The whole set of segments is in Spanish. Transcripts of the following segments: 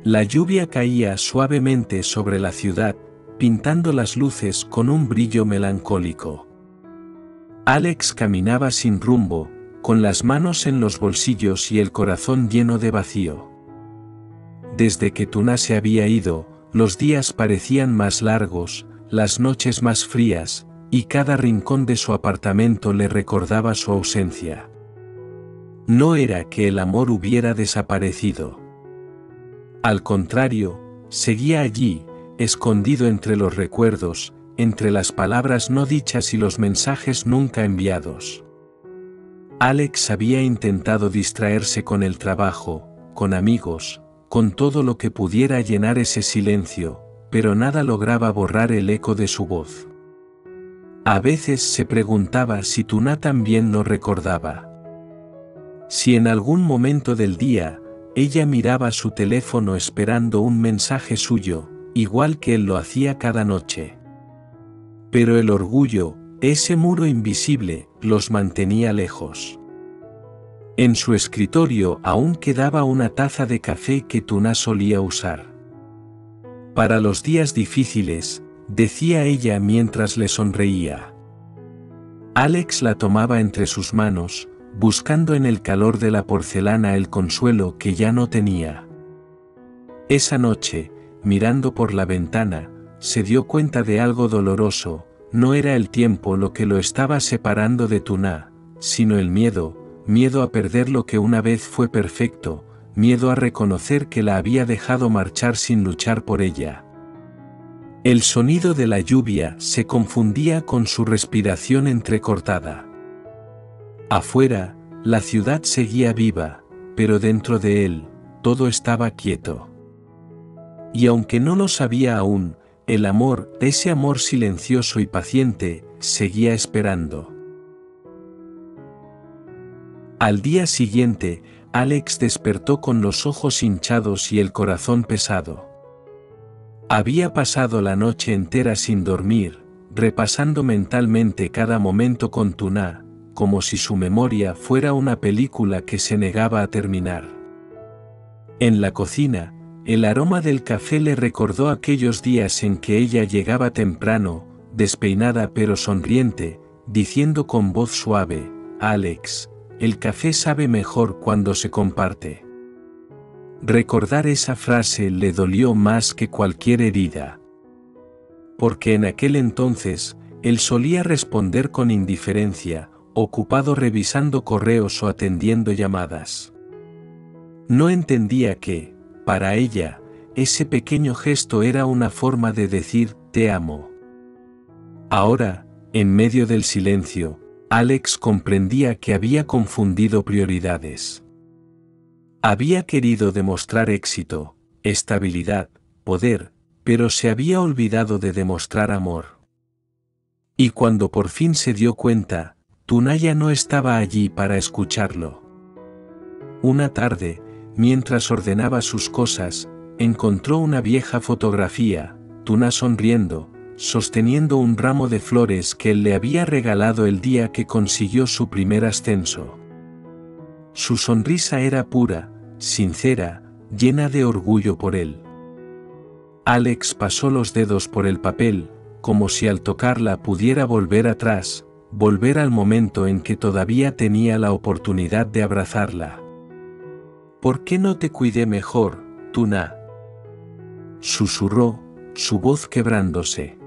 La lluvia caía suavemente sobre la ciudad, pintando las luces con un brillo melancólico. Alex caminaba sin rumbo, con las manos en los bolsillos y el corazón lleno de vacío. Desde que Tuna se había ido, los días parecían más largos, las noches más frías, y cada rincón de su apartamento le recordaba su ausencia. No era que el amor hubiera desaparecido. Al contrario, seguía allí, escondido entre los recuerdos, entre las palabras no dichas y los mensajes nunca enviados. Alex había intentado distraerse con el trabajo, con amigos, con todo lo que pudiera llenar ese silencio, pero nada lograba borrar el eco de su voz. A veces se preguntaba si Tuna también lo recordaba. Si en algún momento del día, ella miraba su teléfono esperando un mensaje suyo, igual que él lo hacía cada noche. Pero el orgullo, ese muro invisible, los mantenía lejos. En su escritorio aún quedaba una taza de café que Tuna solía usar. Para los días difíciles, decía ella mientras le sonreía. Alex la tomaba entre sus manos, buscando en el calor de la porcelana el consuelo que ya no tenía. Esa noche, mirando por la ventana, se dio cuenta de algo doloroso. No era el tiempo lo que lo estaba separando de Tuna, sino el miedo a perder lo que una vez fue perfecto, miedo a reconocer que la había dejado marchar sin luchar por ella. El sonido de la lluvia se confundía con su respiración entrecortada. Afuera, la ciudad seguía viva, pero dentro de él, todo estaba quieto. Y aunque no lo sabía aún, el amor, ese amor silencioso y paciente, seguía esperando. Al día siguiente, Alex despertó con los ojos hinchados y el corazón pesado. Había pasado la noche entera sin dormir, repasando mentalmente cada momento con Tuna, como si su memoria fuera una película que se negaba a terminar. En la cocina, el aroma del café le recordó aquellos días en que ella llegaba temprano, despeinada pero sonriente, diciendo con voz suave: «Alex, el café sabe mejor cuando se comparte». Recordar esa frase le dolió más que cualquier herida. Porque en aquel entonces, él solía responder con indiferencia, ocupado revisando correos o atendiendo llamadas. No entendía que, para ella, ese pequeño gesto era una forma de decir «te amo». Ahora, en medio del silencio, Alex comprendía que había confundido prioridades. Había querido demostrar éxito, estabilidad, poder, pero se había olvidado de demostrar amor. Y cuando por fin se dio cuenta, Tuna ya no estaba allí para escucharlo. Una tarde, mientras ordenaba sus cosas, encontró una vieja fotografía, Tuna sonriendo, sosteniendo un ramo de flores que él le había regalado el día que consiguió su primer ascenso. Su sonrisa era pura, sincera, llena de orgullo por él. Alex pasó los dedos por el papel, como si al tocarla pudiera volver atrás, volver al momento en que todavía tenía la oportunidad de abrazarla. «¿Por qué no te cuidé mejor, Tuna?», susurró, su voz quebrándose.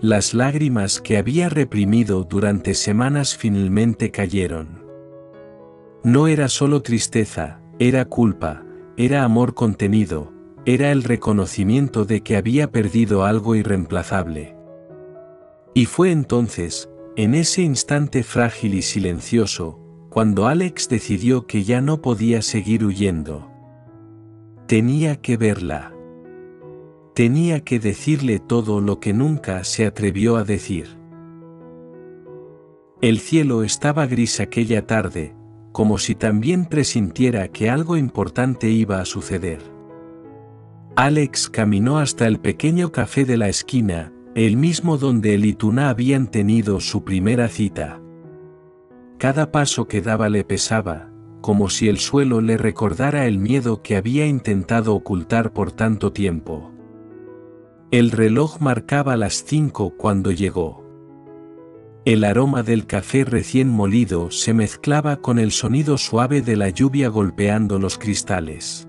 Las lágrimas que había reprimido durante semanas finalmente cayeron. No era solo tristeza, era culpa, era amor contenido, era el reconocimiento de que había perdido algo irreemplazable. Y fue entonces, en ese instante frágil y silencioso, cuando Alex decidió que ya no podía seguir huyendo. Tenía que verla. Tenía que decirle todo lo que nunca se atrevió a decir. El cielo estaba gris aquella tarde, como si también presintiera que algo importante iba a suceder. Alex caminó hasta el pequeño café de la esquina, el mismo donde él y Tuna habían tenido su primera cita. Cada paso que daba le pesaba, como si el suelo le recordara el miedo que había intentado ocultar por tanto tiempo. El reloj marcaba las 5 cuando llegó. El aroma del café recién molido se mezclaba con el sonido suave de la lluvia golpeando los cristales.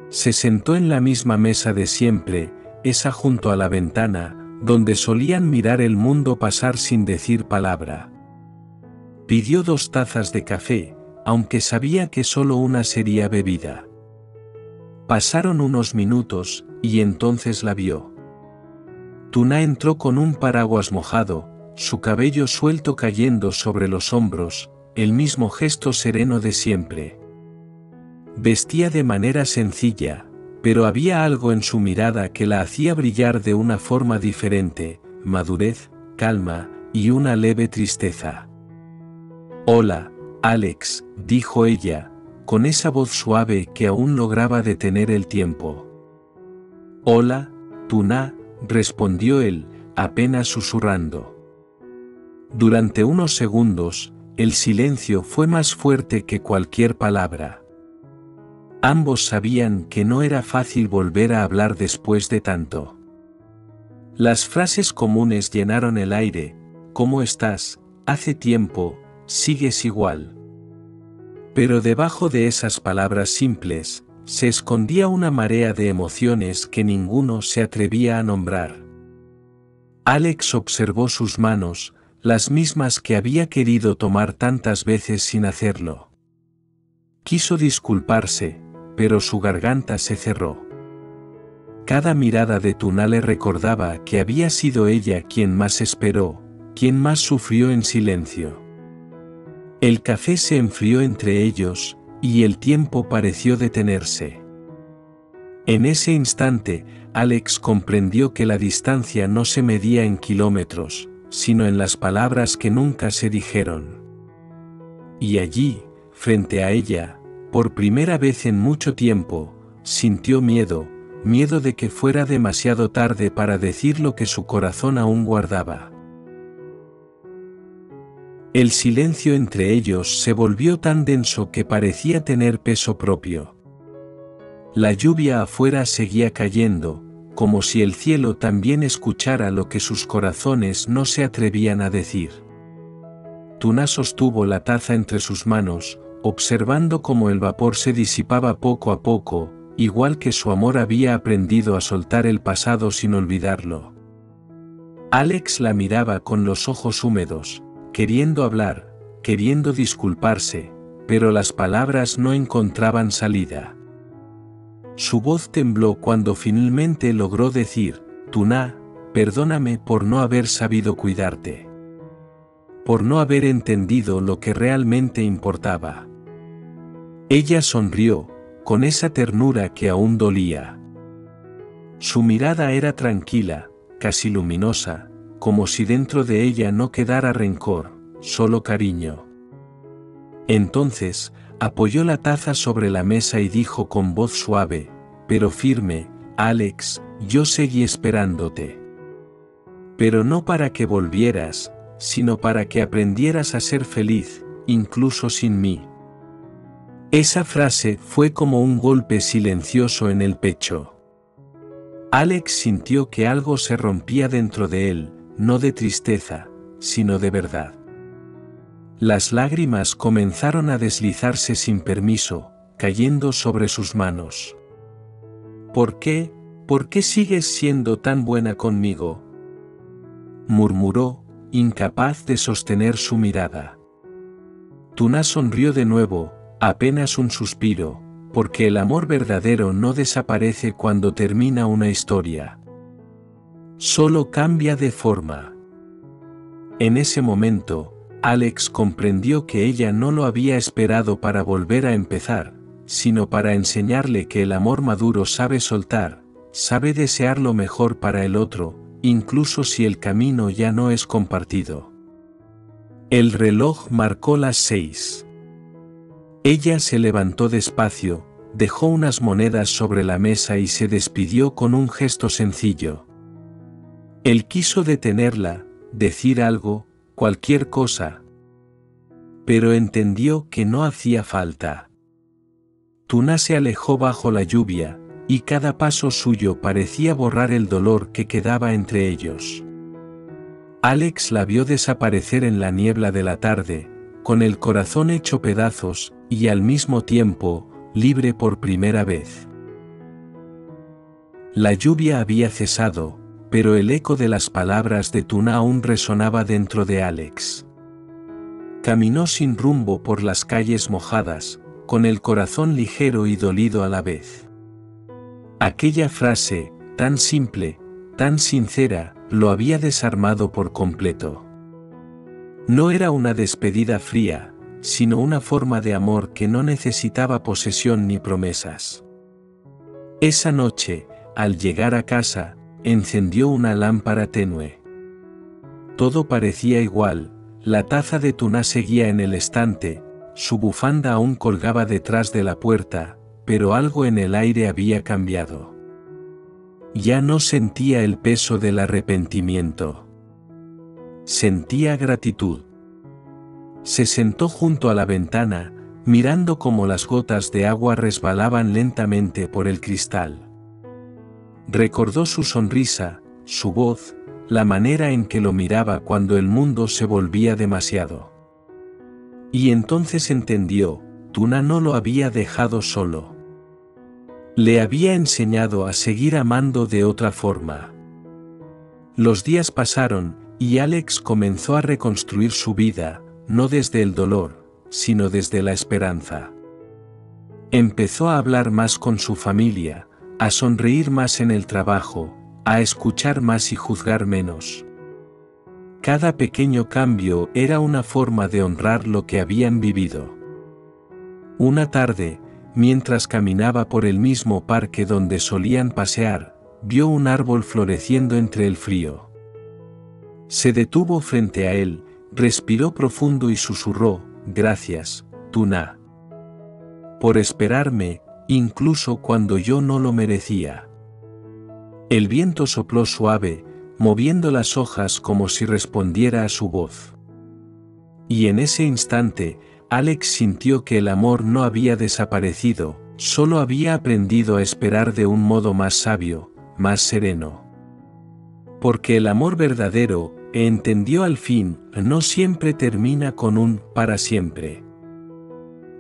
Se sentó en la misma mesa de siempre, esa junto a la ventana, donde solían mirar el mundo pasar sin decir palabra. Pidió 2 tazas de café, aunque sabía que solo una sería bebida. Pasaron unos minutos, y entonces la vio. Tuna entró con un paraguas mojado, su cabello suelto cayendo sobre los hombros, el mismo gesto sereno de siempre. Vestía de manera sencilla, pero había algo en su mirada que la hacía brillar de una forma diferente, madurez, calma, y una leve tristeza. «Hola, Alex», dijo ella, con esa voz suave que aún lograba detener el tiempo. «Hola, Tuna», respondió él, apenas susurrando. Durante unos segundos, el silencio fue más fuerte que cualquier palabra. Ambos sabían que no era fácil volver a hablar después de tanto. Las frases comunes llenaron el aire: «¿Cómo estás? Hace tiempo, sigues igual». Pero debajo de esas palabras simples, se escondía una marea de emociones que ninguno se atrevía a nombrar. Alex observó sus manos, las mismas que había querido tomar tantas veces sin hacerlo. Quiso disculparse, pero su garganta se cerró. Cada mirada de Tuna le recordaba que había sido ella quien más esperó, quien más sufrió en silencio. El café se enfrió entre ellos, y el tiempo pareció detenerse. En ese instante, Alex comprendió que la distancia no se medía en kilómetros, sino en las palabras que nunca se dijeron. Y allí, frente a ella, por primera vez en mucho tiempo, sintió miedo de que fuera demasiado tarde para decir lo que su corazón aún guardaba. El silencio entre ellos se volvió tan denso que parecía tener peso propio. La lluvia afuera seguía cayendo, como si el cielo también escuchara lo que sus corazones no se atrevían a decir. Tuna sostuvo la taza entre sus manos, observando cómo el vapor se disipaba poco a poco, igual que su amor había aprendido a soltar el pasado sin olvidarlo. Alex la miraba con los ojos húmedos, queriendo hablar, queriendo disculparse, pero las palabras no encontraban salida. Su voz tembló cuando finalmente logró decir: «Tuna, perdóname por no haber sabido cuidarte. Por no haber entendido lo que realmente importaba». Ella sonrió, con esa ternura que aún dolía. Su mirada era tranquila, casi luminosa, como si dentro de ella no quedara rencor, solo cariño. Entonces, apoyó la taza sobre la mesa y dijo con voz suave, pero firme: «Alex, yo seguí esperándote. Pero no para que volvieras, sino para que aprendieras a ser feliz, incluso sin mí». Esa frase fue como un golpe silencioso en el pecho. Alex sintió que algo se rompía dentro de él, no de tristeza, sino de verdad. Las lágrimas comenzaron a deslizarse sin permiso, cayendo sobre sus manos. «¿Por qué? ¿Por qué sigues siendo tan buena conmigo?», murmuró, incapaz de sostener su mirada. Tuna sonrió de nuevo, apenas un suspiro, porque el amor verdadero no desaparece cuando termina una historia. Solo cambia de forma. En ese momento, Alex comprendió que ella no lo había esperado para volver a empezar, sino para enseñarle que el amor maduro sabe soltar, sabe desear lo mejor para el otro, incluso si el camino ya no es compartido. El reloj marcó las 6. Ella se levantó despacio, dejó unas monedas sobre la mesa y se despidió con un gesto sencillo. Él quiso detenerla, decir algo, cualquier cosa. pero entendió que no hacía falta. Tuna se alejó bajo la lluvia, y cada paso suyo parecía borrar el dolor que quedaba entre ellos. Alex la vio desaparecer en la niebla de la tarde, con el corazón hecho pedazos, y al mismo tiempo, libre por primera vez. La lluvia había cesado, pero el eco de las palabras de Tuna aún resonaba dentro de Alex. Caminó sin rumbo por las calles mojadas, con el corazón ligero y dolido a la vez. Aquella frase, tan simple, tan sincera, lo había desarmado por completo. No era una despedida fría, sino una forma de amor que no necesitaba posesión ni promesas. Esa noche, al llegar a casa, encendió una lámpara tenue. Todo parecía igual, la taza de Tuna seguía en el estante, su bufanda aún colgaba detrás de la puerta, pero algo en el aire había cambiado. Ya no sentía el peso del arrepentimiento. Sentía gratitud. Se sentó junto a la ventana, mirando cómo las gotas de agua resbalaban lentamente por el cristal. Recordó su sonrisa, su voz, la manera en que lo miraba cuando el mundo se volvía demasiado. Y entonces entendió, Tuna no lo había dejado solo. Le había enseñado a seguir amando de otra forma. Los días pasaron, y Alex comenzó a reconstruir su vida, no desde el dolor, sino desde la esperanza. Empezó a hablar más con su familia, a sonreír más en el trabajo, a escuchar más y juzgar menos. Cada pequeño cambio era una forma de honrar lo que habían vivido. Una tarde, mientras caminaba por el mismo parque donde solían pasear, vio un árbol floreciendo entre el frío. Se detuvo frente a él, respiró profundo y susurró: «Gracias, Tuna. Por esperarme, incluso cuando yo no lo merecía». El viento sopló suave, moviendo las hojas como si respondiera a su voz. Y en ese instante, Alex sintió que el amor no había desaparecido, solo había aprendido a esperar de un modo más sabio, más sereno. Porque el amor verdadero, entendió al fin, no siempre termina con un «para siempre».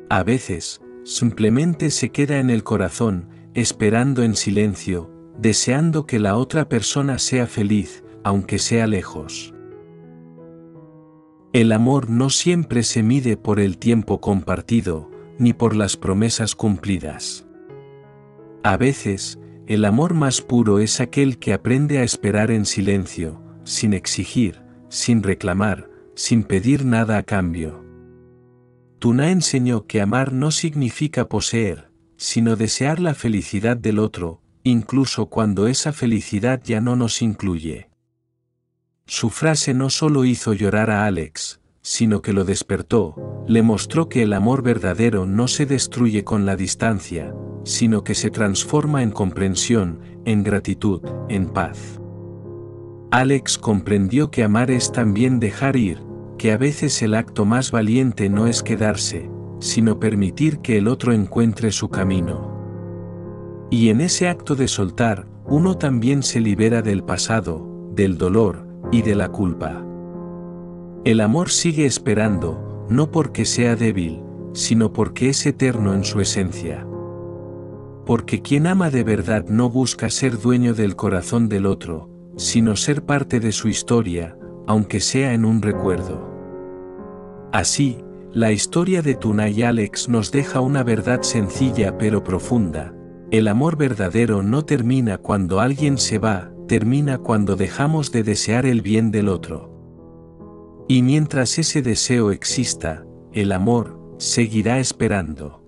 A veces, simplemente se queda en el corazón, esperando en silencio, deseando que la otra persona sea feliz, aunque sea lejos. El amor no siempre se mide por el tiempo compartido, ni por las promesas cumplidas. A veces, el amor más puro es aquel que aprende a esperar en silencio, sin exigir, sin reclamar, sin pedir nada a cambio. Tuna enseñó que amar no significa poseer, sino desear la felicidad del otro, incluso cuando esa felicidad ya no nos incluye. Su frase no solo hizo llorar a Alex, sino que lo despertó, le mostró que el amor verdadero no se destruye con la distancia, sino que se transforma en comprensión, en gratitud, en paz. Alex comprendió que amar es también dejar ir, que a veces el acto más valiente no es quedarse, sino permitir que el otro encuentre su camino. Y en ese acto de soltar, uno también se libera del pasado, del dolor y de la culpa. El amor sigue esperando, no porque sea débil, sino porque es eterno en su esencia. Porque quien ama de verdad no busca ser dueño del corazón del otro, sino ser parte de su historia, aunque sea en un recuerdo. Así, la historia de Tuna y Alex nos deja una verdad sencilla pero profunda: el amor verdadero no termina cuando alguien se va, termina cuando dejamos de desear el bien del otro. Y mientras ese deseo exista, el amor seguirá esperando.